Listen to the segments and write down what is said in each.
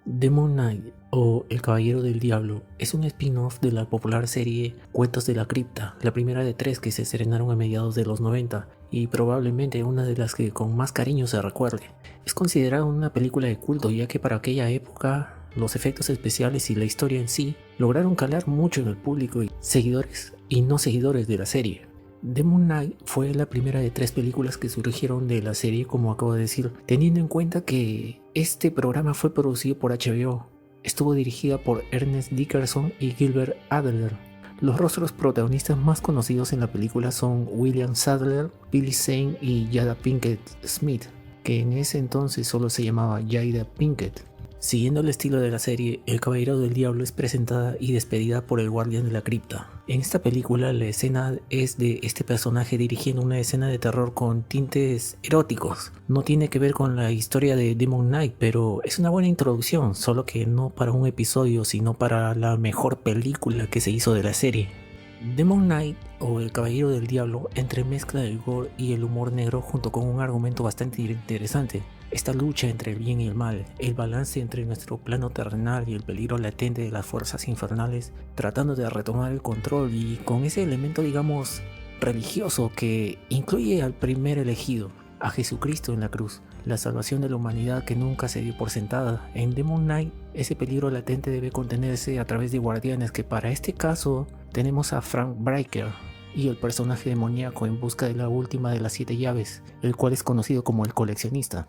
Demon Knight o El Caballero del Diablo es un spin-off de la popular serie Cuentos de la Cripta, la primera de tres que se estrenaron a mediados de los 90 y probablemente una de las que con más cariño se recuerde. Es considerada una película de culto ya que para aquella época los efectos especiales y la historia en sí lograron calar mucho en el público y seguidores y no seguidores de la serie. Demon Knight fue la primera de tres películas que surgieron de la serie, como acabo de decir, teniendo en cuenta que este programa fue producido por HBO. Estuvo dirigida por Ernest Dickerson y Gilbert Adler. Los rostros protagonistas más conocidos en la película son William Sadler, Billy Zane y Jada Pinkett Smith, que en ese entonces solo se llamaba Jada Pinkett. Siguiendo el estilo de la serie, El Caballero del Diablo es presentada y despedida por el Guardián de la Cripta. En esta película la escena es de este personaje dirigiendo una escena de terror con tintes eróticos. No tiene que ver con la historia de Demon Knight, pero es una buena introducción, solo que no para un episodio, sino para la mejor película que se hizo de la serie. Demon Knight o El Caballero del Diablo entremezcla el gore y el humor negro junto con un argumento bastante interesante. Esta lucha entre el bien y el mal, el balance entre nuestro plano terrenal y el peligro latente de las fuerzas infernales, tratando de retomar el control y con ese elemento digamos religioso que incluye al primer elegido, a Jesucristo en la cruz, la salvación de la humanidad que nunca se dio por sentada. En Demon Knight ese peligro latente debe contenerse a través de guardianes que para este caso tenemos a Frank Breaker y el personaje demoníaco en busca de la última de las 7 llaves, el cual es conocido como el coleccionista.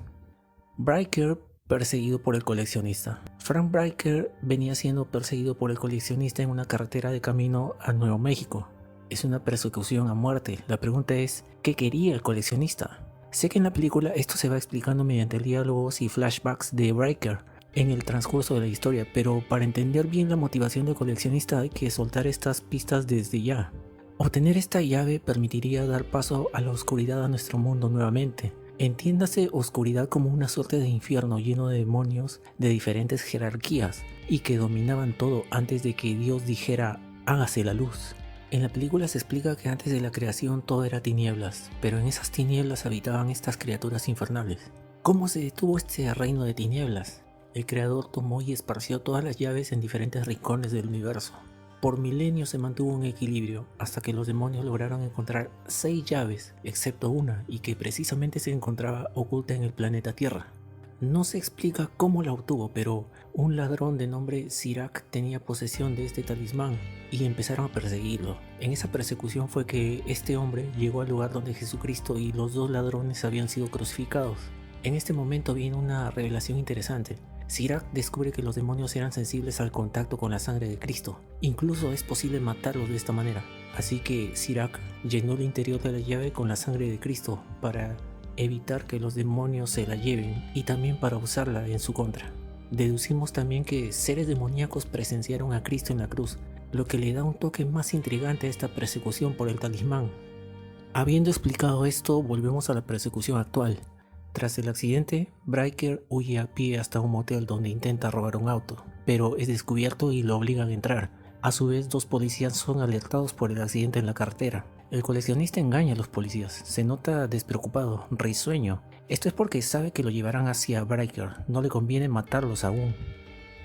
Breaker perseguido por el coleccionista. Frank Breaker venía siendo perseguido por el coleccionista en una carretera de camino a Nuevo México. Es una persecución a muerte. La pregunta es, ¿qué quería el coleccionista? Sé que en la película esto se va explicando mediante diálogos y flashbacks de Breaker en el transcurso de la historia, pero para entender bien la motivación del coleccionista hay que soltar estas pistas desde ya. Obtener esta llave permitiría dar paso a la oscuridad a nuestro mundo nuevamente. Entiéndase oscuridad como una suerte de infierno lleno de demonios de diferentes jerarquías y que dominaban todo antes de que Dios dijera hágase la luz. En la película se explica que antes de la creación todo era tinieblas, pero en esas tinieblas habitaban estas criaturas infernales. ¿Cómo se detuvo este reino de tinieblas? El creador tomó y esparció todas las llaves en diferentes rincones del universo. Por milenios se mantuvo un equilibrio hasta que los demonios lograron encontrar 6 llaves, excepto una, y que precisamente se encontraba oculta en el planeta Tierra. No se explica cómo la obtuvo, pero un ladrón de nombre Sirac tenía posesión de este talismán y empezaron a perseguirlo. En esa persecución fue que este hombre llegó al lugar donde Jesucristo y los 2 ladrones habían sido crucificados. En este momento viene una revelación interesante. Sirac descubre que los demonios eran sensibles al contacto con la sangre de Cristo. Incluso es posible matarlos de esta manera. Así que Sirac llenó el interior de la llave con la sangre de Cristo para evitar que los demonios se la lleven y también para usarla en su contra. Deducimos también que seres demoníacos presenciaron a Cristo en la cruz, lo que le da un toque más intrigante a esta persecución por el talismán. Habiendo explicado esto, volvemos a la persecución actual. Tras el accidente, Breaker huye a pie hasta un motel donde intenta robar un auto, pero es descubierto y lo obligan a entrar. A su vez, 2 policías son alertados por el accidente en la carretera. El coleccionista engaña a los policías, se nota despreocupado, risueño. Esto es porque sabe que lo llevarán hacia Breaker, no le conviene matarlos aún.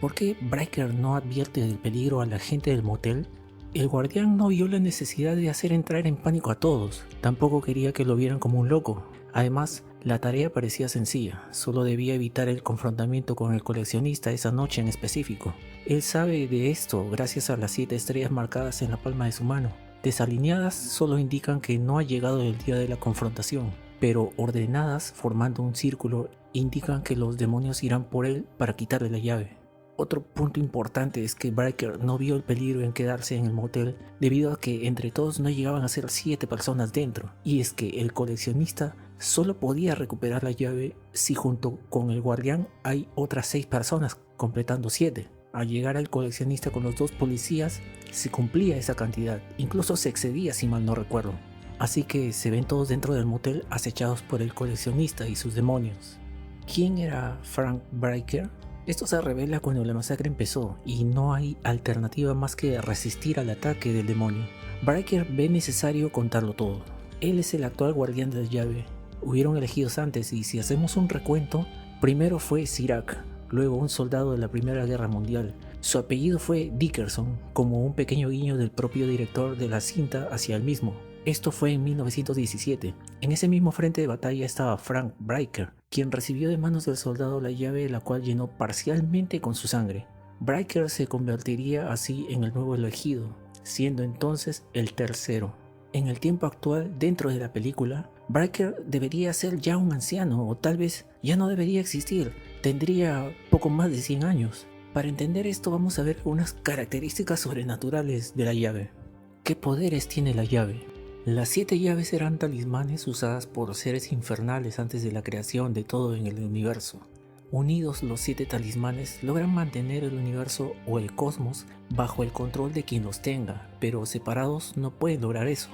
¿Por qué Breaker no advierte del peligro a la gente del motel? El guardián no vio la necesidad de hacer entrar en pánico a todos, tampoco quería que lo vieran como un loco. Además, la tarea parecía sencilla, solo debía evitar el confrontamiento con el coleccionista esa noche en específico. Él sabe de esto gracias a las 7 estrellas marcadas en la palma de su mano. Desalineadas solo indican que no ha llegado el día de la confrontación, pero ordenadas, formando un círculo, indican que los demonios irán por él para quitarle la llave. Otro punto importante es que Breaker no vio el peligro en quedarse en el motel debido a que entre todos no llegaban a ser 7 personas dentro, y es que el coleccionista solo podía recuperar la llave si junto con el guardián hay otras 6 personas, completando 7. Al llegar al coleccionista con los 2 policías se cumplía esa cantidad, incluso se excedía si mal no recuerdo. Así que se ven todos dentro del motel acechados por el coleccionista y sus demonios. ¿Quién era Frank Breaker? Esto se revela cuando la masacre empezó y no hay alternativa más que resistir al ataque del demonio. Breaker ve necesario contarlo todo. Él es el actual guardián de la llave. Hubieron elegidos antes y si hacemos un recuento, primero fue Sirac, luego un soldado de la Primera Guerra Mundial. Su apellido fue Dickerson, como un pequeño guiño del propio director de la cinta hacia él mismo. Esto fue en 1917. En ese mismo frente de batalla estaba Frank Bryker, quien recibió de manos del soldado la llave, la cual llenó parcialmente con su sangre. Bryker se convertiría así en el nuevo elegido, siendo entonces el tercero. En el tiempo actual, dentro de la película, Bryker debería ser ya un anciano, o tal vez ya no debería existir, tendría poco más de 100 años. Para entender esto vamos a ver unas características sobrenaturales de la llave. ¿Qué poderes tiene la llave? Las 7 llaves eran talismanes usadas por seres infernales antes de la creación de todo en el universo. Unidos, los 7 talismanes logran mantener el universo o el cosmos bajo el control de quien los tenga, pero separados no pueden lograr eso.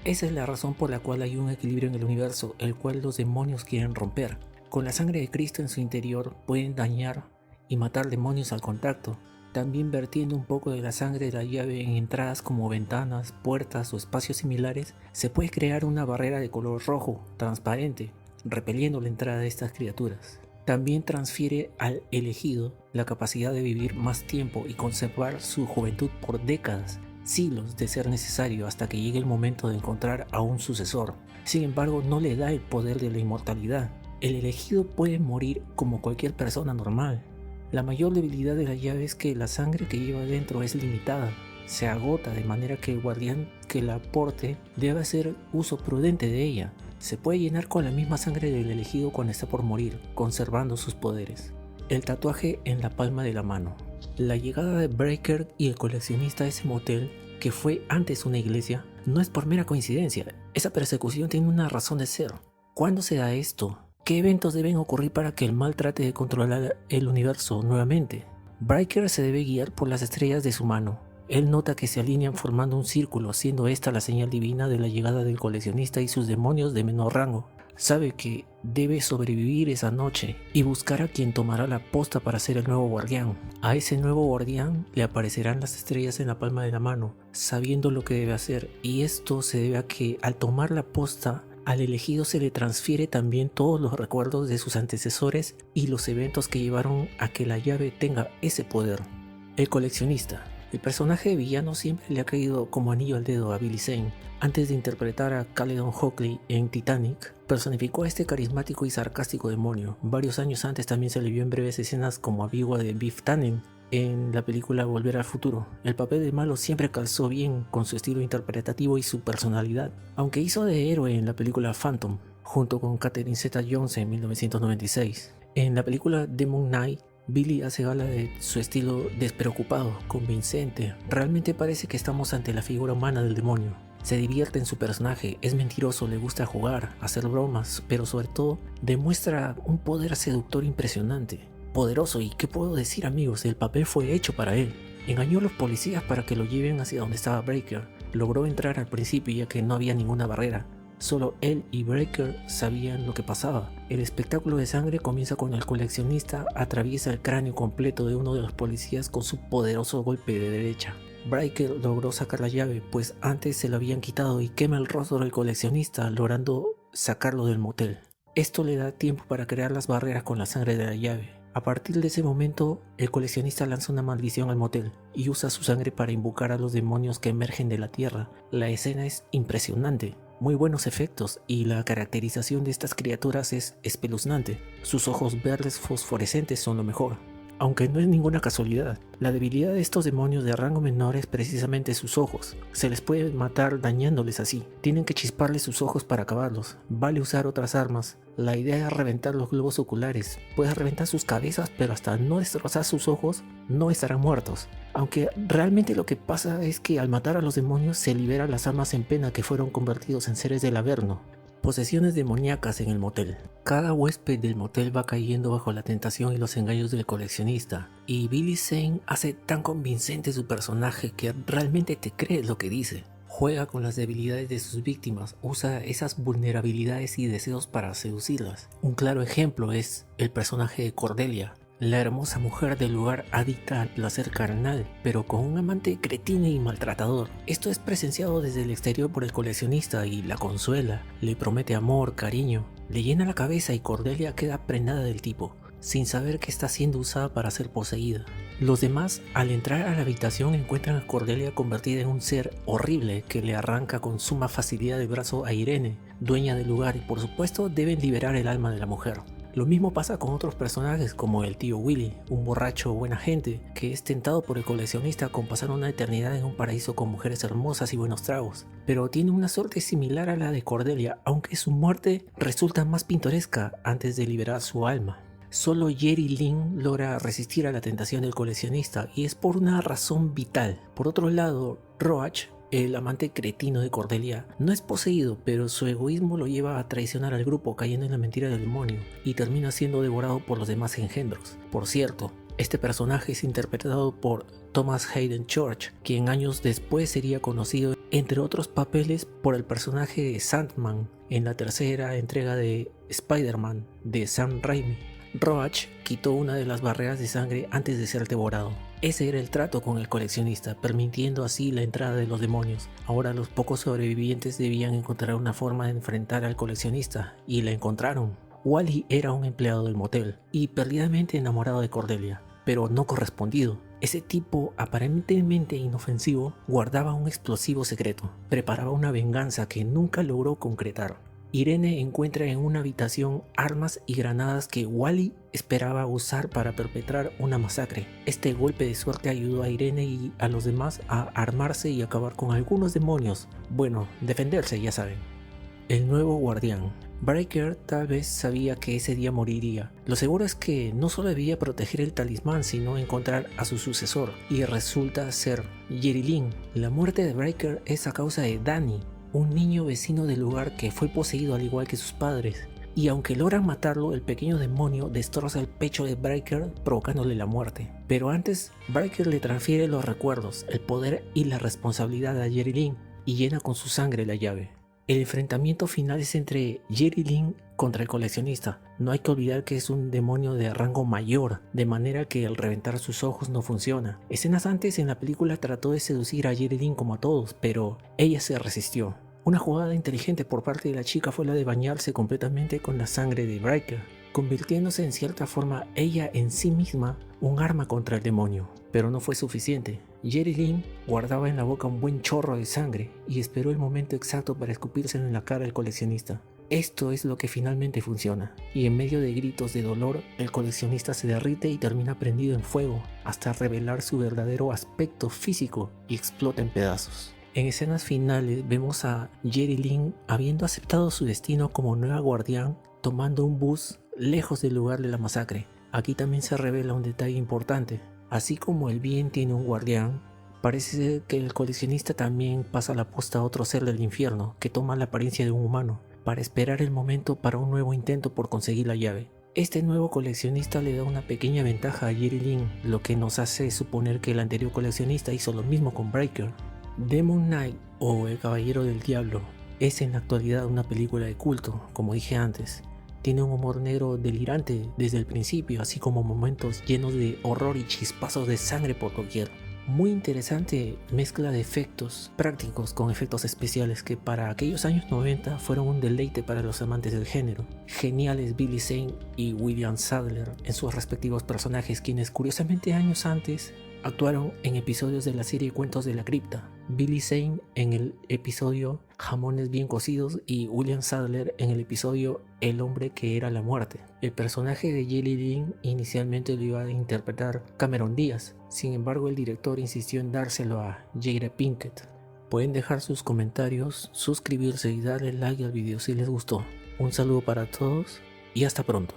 Esa es la razón por la cual hay un equilibrio en el universo, el cual los demonios quieren romper. Con la sangre de Cristo en su interior pueden dañar y matar demonios al contacto, también vertiendo un poco de la sangre de la llave en entradas como ventanas, puertas o espacios similares. Se puede crear una barrera de color rojo, transparente, repeliendo la entrada de estas criaturas. También transfiere al elegido la capacidad de vivir más tiempo y conservar su juventud por décadas, siglos de ser necesario, hasta que llegue el momento de encontrar a un sucesor. Sin embargo, no le da el poder de la inmortalidad. El elegido puede morir como cualquier persona normal. La mayor debilidad de la llave es que la sangre que lleva dentro es limitada, se agota, de manera que el guardián que la porte debe hacer uso prudente de ella. Se puede llenar con la misma sangre del elegido cuando está por morir, conservando sus poderes. El tatuaje en la palma de la mano. La llegada de Bryker y el coleccionista a ese motel, que fue antes una iglesia, no es por mera coincidencia. Esa persecución tiene una razón de ser. ¿Cuándo se da esto? ¿Qué eventos deben ocurrir para que el mal trate de controlar el universo nuevamente? Bryker se debe guiar por las estrellas de su mano. Él nota que se alinean formando un círculo, siendo esta la señal divina de la llegada del coleccionista y sus demonios de menor rango. Sabe que debe sobrevivir esa noche y buscar a quien tomará la posta para ser el nuevo guardián. A ese nuevo guardián le aparecerán las estrellas en la palma de la mano, sabiendo lo que debe hacer, y esto se debe a que al tomar la posta, al elegido se le transfiere también todos los recuerdos de sus antecesores y los eventos que llevaron a que la llave tenga ese poder. El coleccionista. El personaje de villano siempre le ha caído como anillo al dedo a Billy Zane. Antes de interpretar a Caledon Hockley en Titanic, personificó a este carismático y sarcástico demonio. Varios años antes también se le vio en breves escenas como amigo de Biff Tannen en la película Volver al Futuro. El papel de malo siempre calzó bien con su estilo interpretativo y su personalidad, aunque hizo de héroe en la película Phantom, junto con Catherine Zeta-Jones en 1996. En la película Demon Knight, Billy hace gala de su estilo despreocupado, convincente. Realmente parece que estamos ante la figura humana del demonio. Se divierte en su personaje, es mentiroso, le gusta jugar, hacer bromas, pero sobre todo demuestra un poder seductor impresionante. Poderoso, y qué puedo decir, amigos, el papel fue hecho para él. Engañó a los policías para que lo lleven hacia donde estaba Bryker. Logró entrar al principio ya que no había ninguna barrera. Solo él y Bryker sabían lo que pasaba. El espectáculo de sangre comienza cuando el coleccionista atraviesa el cráneo completo de uno de los policías con su poderoso golpe de derecha. Bryker logró sacar la llave, pues antes se la habían quitado, y quema el rostro del coleccionista, logrando sacarlo del motel. Esto le da tiempo para crear las barreras con la sangre de la llave. A partir de ese momento, el coleccionista lanza una maldición al motel y usa su sangre para invocar a los demonios que emergen de la tierra. La escena es impresionante, muy buenos efectos, y la caracterización de estas criaturas es espeluznante. Sus ojos verdes fosforescentes son lo mejor. Aunque no es ninguna casualidad, la debilidad de estos demonios de rango menor es precisamente sus ojos. Se les puede matar dañándoles así. Tienen que chisparles sus ojos para acabarlos. Vale usar otras armas. La idea es reventar los globos oculares. Puedes reventar sus cabezas, pero hasta no destrozar sus ojos, no estarán muertos. Aunque realmente lo que pasa es que al matar a los demonios se liberan las almas en pena que fueron convertidos en seres del Averno. Posesiones demoníacas en el motel. Cada huésped del motel va cayendo bajo la tentación y los engaños del coleccionista, y Billy Zane hace tan convincente su personaje que realmente te crees lo que dice. Juega con las debilidades de sus víctimas, usa esas vulnerabilidades y deseos para seducirlas. Un claro ejemplo es el personaje de Cordelia, la hermosa mujer del lugar adicta al placer carnal, pero con un amante cretino y maltratador. Esto es presenciado desde el exterior por el coleccionista y la consuela, le promete amor, cariño, le llena la cabeza y Cordelia queda prendada del tipo. sin saber que está siendo usada para ser poseída. Los demás, al entrar a la habitación, encuentran a Cordelia convertida en un ser horrible que le arranca con suma facilidad el brazo a Irene, dueña del lugar, y por supuesto deben liberar el alma de la mujer. Lo mismo pasa con otros personajes como el tío Willy, un borracho buena gente que es tentado por el coleccionista con pasar una eternidad en un paraíso con mujeres hermosas y buenos tragos, pero tiene una suerte similar a la de Cordelia, aunque su muerte resulta más pintoresca antes de liberar su alma. Solo Jerry Lynn logra resistir a la tentación del coleccionista, y es por una razón vital. Por otro lado, Roach, el amante cretino de Cordelia, no es poseído, pero su egoísmo lo lleva a traicionar al grupo cayendo en la mentira del demonio y termina siendo devorado por los demás engendros. Por cierto, este personaje es interpretado por Thomas Hayden Church, quien años después sería conocido, entre otros papeles, por el personaje de Sandman en la tercera entrega de Spider-Man de Sam Raimi. Roach quitó una de las barreras de sangre antes de ser devorado. Ese era el trato con el coleccionista, permitiendo así la entrada de los demonios. Ahora los pocos sobrevivientes debían encontrar una forma de enfrentar al coleccionista, y la encontraron. Wally era un empleado del motel y perdidamente enamorado de Cordelia, pero no correspondido. Ese tipo aparentemente inofensivo guardaba un explosivo secreto, preparaba una venganza que nunca logró concretar. Irene encuentra en una habitación armas y granadas que Wally esperaba usar para perpetrar una masacre. Este golpe de suerte ayudó a Irene y a los demás a armarse y acabar con algunos demonios. Bueno, defenderse, ya saben. El nuevo guardián. Breaker tal vez sabía que ese día moriría. Lo seguro es que no solo debía proteger el talismán, sino encontrar a su sucesor, y resulta ser Jerry Lynn. La muerte de Breaker es a causa de Danny, un niño vecino del lugar que fue poseído al igual que sus padres, y aunque logran matarlo, el pequeño demonio destroza el pecho de Breaker provocándole la muerte. Pero antes, Breaker le transfiere los recuerdos, el poder y la responsabilidad a Jerry Lynn y llena con su sangre la llave. El enfrentamiento final es entre Jerry Lynn contra el coleccionista. No hay que olvidar que es un demonio de rango mayor, de manera que el reventar sus ojos no funciona. Escenas antes en la película trató de seducir a Jerry Lynn como a todos, pero ella se resistió. Una jugada inteligente por parte de la chica fue la de bañarse completamente con la sangre de Breaker, convirtiéndose en cierta forma ella en sí misma un arma contra el demonio. Pero no fue suficiente. Jerry Lynn guardaba en la boca un buen chorro de sangre y esperó el momento exacto para escupírselo en la cara al coleccionista. Esto es lo que finalmente funciona, y en medio de gritos de dolor, el coleccionista se derrite y termina prendido en fuego, hasta revelar su verdadero aspecto físico y explota en pedazos. En escenas finales vemos a Jerry Lynn habiendo aceptado su destino como nueva guardián, tomando un bus lejos del lugar de la masacre. Aquí también se revela un detalle importante. Así como el bien tiene un guardián, parece ser que el coleccionista también pasa la posta a otro ser del infierno, que toma la apariencia de un humano, para esperar el momento para un nuevo intento por conseguir la llave. Este nuevo coleccionista le da una pequeña ventaja a Jerry Lynn, lo que nos hace suponer que el anterior coleccionista hizo lo mismo con Breaker. Demon Knight, o El Caballero del Diablo, es en la actualidad una película de culto, como dije antes. Tiene un humor negro delirante desde el principio, así como momentos llenos de horror y chispazos de sangre por doquier. Muy interesante mezcla de efectos prácticos con efectos especiales que para aquellos años 90 fueron un deleite para los amantes del género. Geniales Billy Zane y William Sadler en sus respectivos personajes, quienes curiosamente años antes actuaron en episodios de la serie Cuentos de la Cripta. Billy Zane en el episodio Jamones bien cocidos y William Sadler en el episodio El hombre que era la muerte. El personaje de Jerry Lynn inicialmente lo iba a interpretar Cameron Díaz, sin embargo el director insistió en dárselo a Jada Pinkett. Pueden dejar sus comentarios, suscribirse y darle like al video si les gustó. Un saludo para todos y hasta pronto.